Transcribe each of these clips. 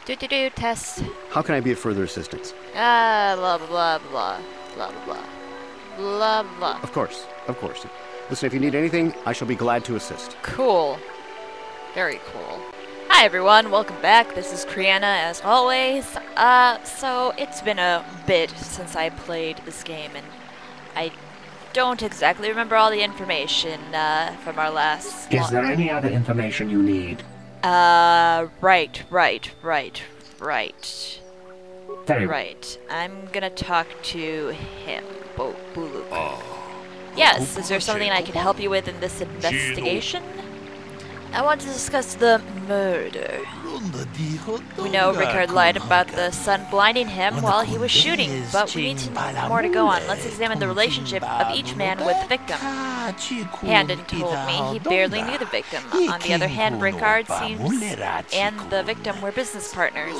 Do test. How can I be of further assistance? Blah blah blah blah blah blah blah. Of course, of course. Listen, if you need anything, I shall be glad to assist. Cool. Very cool. Hi everyone, welcome back. This is Criana as always. So it's been a bit since I played this game, and I don't exactly remember all the information from our last. Is there any other information you need? Right. Very Right. I'm gonna talk to him, Buluk. Yes, is there something I can help you with in this investigation? I want to discuss the murder. We know Rickard lied about the sun blinding him while he was shooting, but we need more to go on. Let's examine the relationship of each man with the victim. Handon told me he barely knew the victim. On the other hand, Rickard seems and the victim were business partners.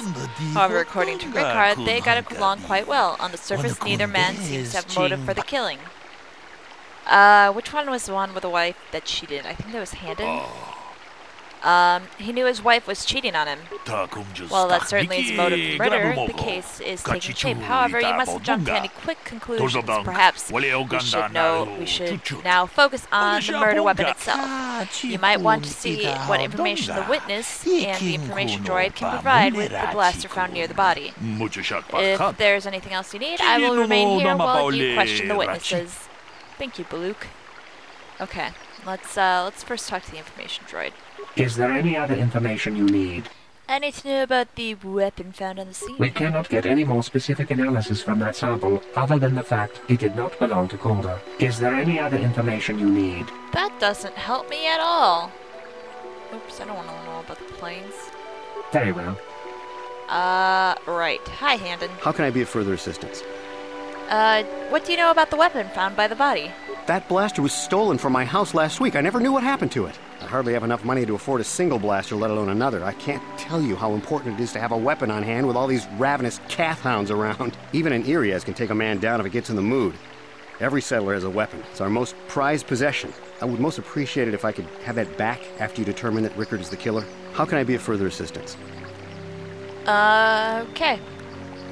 However, according to Rickard, they got along quite well. On the surface, neither man seems to have motive for the killing. Which one was the one with the wife that cheated? I think that was Handon. He knew his wife was cheating on him. Well, that certainly is motive for murder. The case is taking shape. However, you mustn't jump to any quick conclusions. Perhaps we should now focus on the murder weapon itself. You might want to see what information the witness and the information droid can provide with the blaster found near the body. If there's anything else you need, I will remain here while you question the witnesses. Thank you, Buluk. Okay, let's first talk to the information droid. Is there any other information you need? I need to know about the weapon found on the scene. We cannot get any more specific analysis from that sample, other than the fact it did not belong to Calder. Is there any other information you need? That doesn't help me at all. Oops, I don't want to know about the planes. Very well. Right. Hi, Handon. How can I be of further assistance? What do you know about the weapon found by the body? That blaster was stolen from my house last week. I never knew what happened to it. I hardly have enough money to afford a single blaster, let alone another. I can't tell you how important it is to have a weapon on hand with all these ravenous cath hounds around. Even an Irias can take a man down if it gets in the mood. Every settler has a weapon. It's our most prized possession. I would most appreciate it if I could have that back after you determine that Rickard is the killer. How can I be of further assistance? Okay.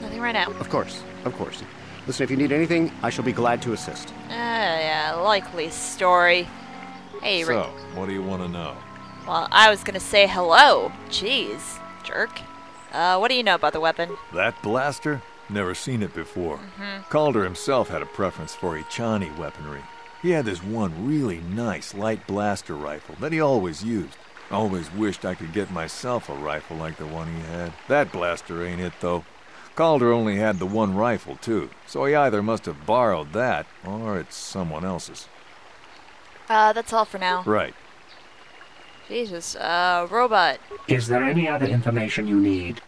Nothing right now. Of course, of course. Listen, if you need anything, I shall be glad to assist. Yeah, likely story. Hey, Rick. So, what do you want to know? Well, I was gonna say hello. Jeez, jerk. What do you know about the weapon? That blaster? Never seen it before. Calder himself had a preference for Ichani weaponry. He had this one really nice light blaster rifle that he always used. Always wished I could get myself a rifle like the one he had. That blaster ain't it, though. Calder only had the one rifle, too, so he either must have borrowed that, or it's someone else's. That's all for now. Right. Jesus, robot. Is there any other information you need?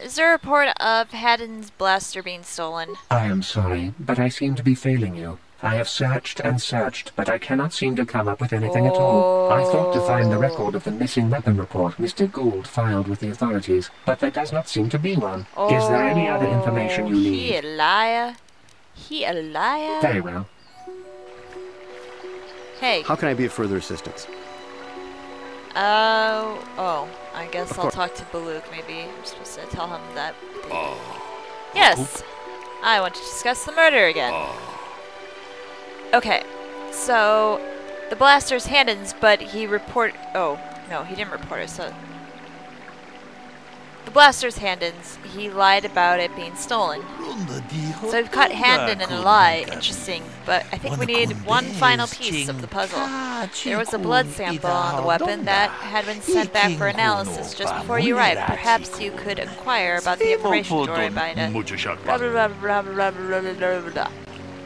Is there a report of Haddon's blaster being stolen? I am sorry, but I seem to be failing you. I have searched and searched, but I cannot seem to come up with anything at all. I thought to find the record of the missing weapon report Mr. Gould filed with the authorities, but there does not seem to be one. Is there any other information you need? He a liar. He a liar. Very well. Hey. How can I be of further assistance? I guess I'll talk to Buluk, maybe. I'm supposed to tell him that. Yes. I want to discuss the murder again. Okay, so the blaster's Handon's, but he oh, no, he didn't report it, so the blaster's Handon's, he lied about it being stolen. So we've caught Handon in a lie, interesting, but I think we need one final piece of the puzzle. There was a blood sample on the weapon that had been sent back for analysis just before you arrived. Perhaps you could inquire about the information droid by it.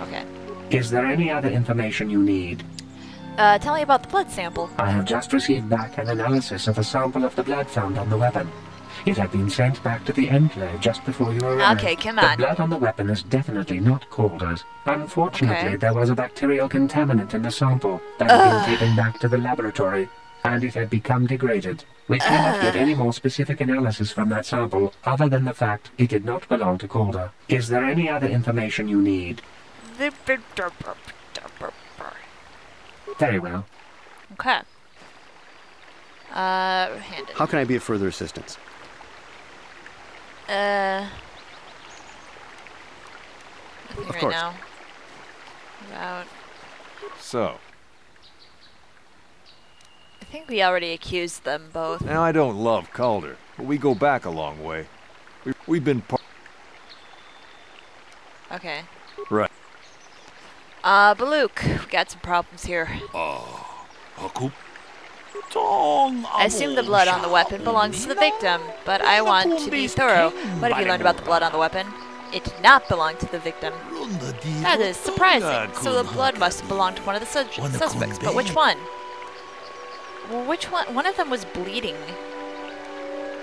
Okay. Is there any other information you need? Tell me about the blood sample. I have just received back an analysis of a sample of the blood found on the weapon. It had been sent back to the Enclave just before you arrived. Okay, come on. The blood on the weapon is definitely not Calder's. Unfortunately, there was a bacterial contaminant in the sample that had been taken back to the laboratory, and it had become degraded. We cannot get any more specific analysis from that sample, other than the fact it did not belong to Calder. Is there any other information you need? Very well. Okay. Handed. How can I be of further assistance? Nothing Of right course. now. About... So, I think we already accused them both. now I don't love Calder, but we go back a long way. We've been Okay. Right. Baluk, we got some problems here. I assume the blood on the weapon belongs to the victim, but I want to be thorough. What have you learned about the blood on the weapon? It did not belong to the victim. That is surprising. So the blood must have belonged to one of the suspects, but which one? Well, which one? One of them was bleeding.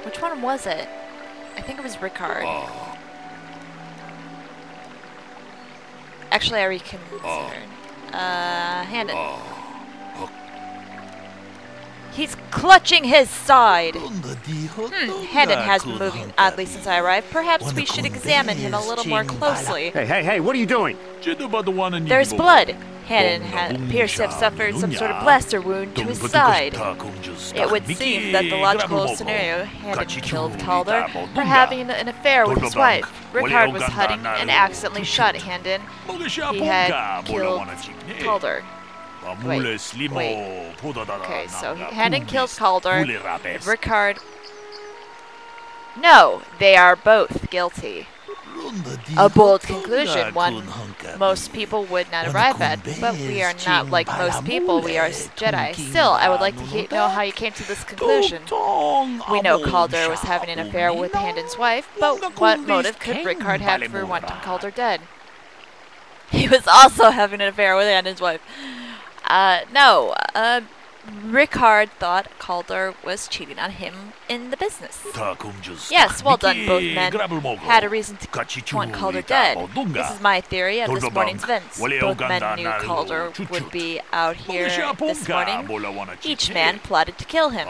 Which one was it? I think it was Rickard. Actually, I reconsidered. Handed. He's clutching his side. Handed has been moving oddly since I arrived. Perhaps we should examine him a little more closely. Hey, what are you doing? There's blood. Handed appears to have suffered some sort of blaster wound to his side. It would seem that the logical scenario, Handed killed Calder for having an affair with his wife. Rickard was hunting and accidentally shot Handed. He had killed Calder. Wait. Okay, so Handed kills Calder. Rickard... No, they are both guilty. A bold conclusion, one most people would not arrive at, but we are not like most people, we are Jedi. Still, I would like to know how you came to this conclusion. We know Calder was having an affair with Handed's wife, but what motive could Rickard have for wanting Calder dead? He was also having an affair with Handed's wife. No, Rickard thought Calder was cheating on him in the business. Yes, well done, both men had a reason to want Calder dead. This is my theory of this morning's events. Both men knew Calder would be out here this morning. Each man plotted to kill him.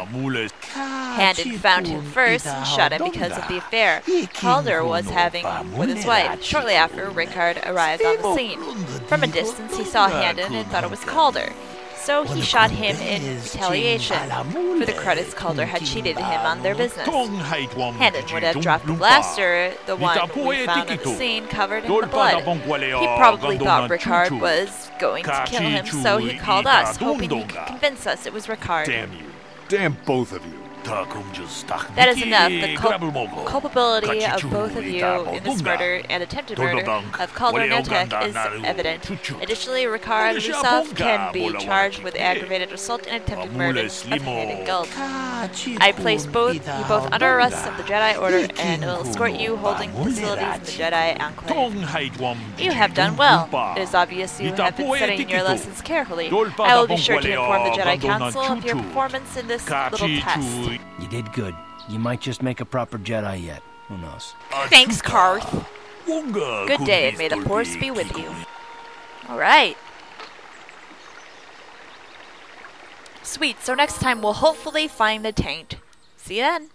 Handed found him first and shot him because of the affair Calder was having with his wife. Shortly after, Rickard arrived on the scene. From a distance, he saw Handed and thought it was Calder. So he shot him in retaliation. For the credits, Calder had cheated him on their business. Handed would have dropped the blaster, the one we found on the scene, covered in the blood. He probably thought Rickard was going to kill him, so he called us, hoping he could convince us it was Rickard. Damn you. Damn both of you. That is enough. The culpability of both of you in this murder and attempted murder of Calder and Notek is evident. Additionally, Rickard Rusov can be charged with aggravated assault and attempted murder of Handed Guld. I place you both under arrest of the Jedi Order and will escort you holding facilities in the Jedi Enclave. You have done well. It is obvious you have been studying your lessons carefully. I will be sure to inform the Jedi Council of your performance in this little test. You did good. You might just make a proper Jedi yet. Who knows? Thanks, Karth. Good day, and may the Force be with you. Alright. Sweet, so next time we'll hopefully find the taint. See you then.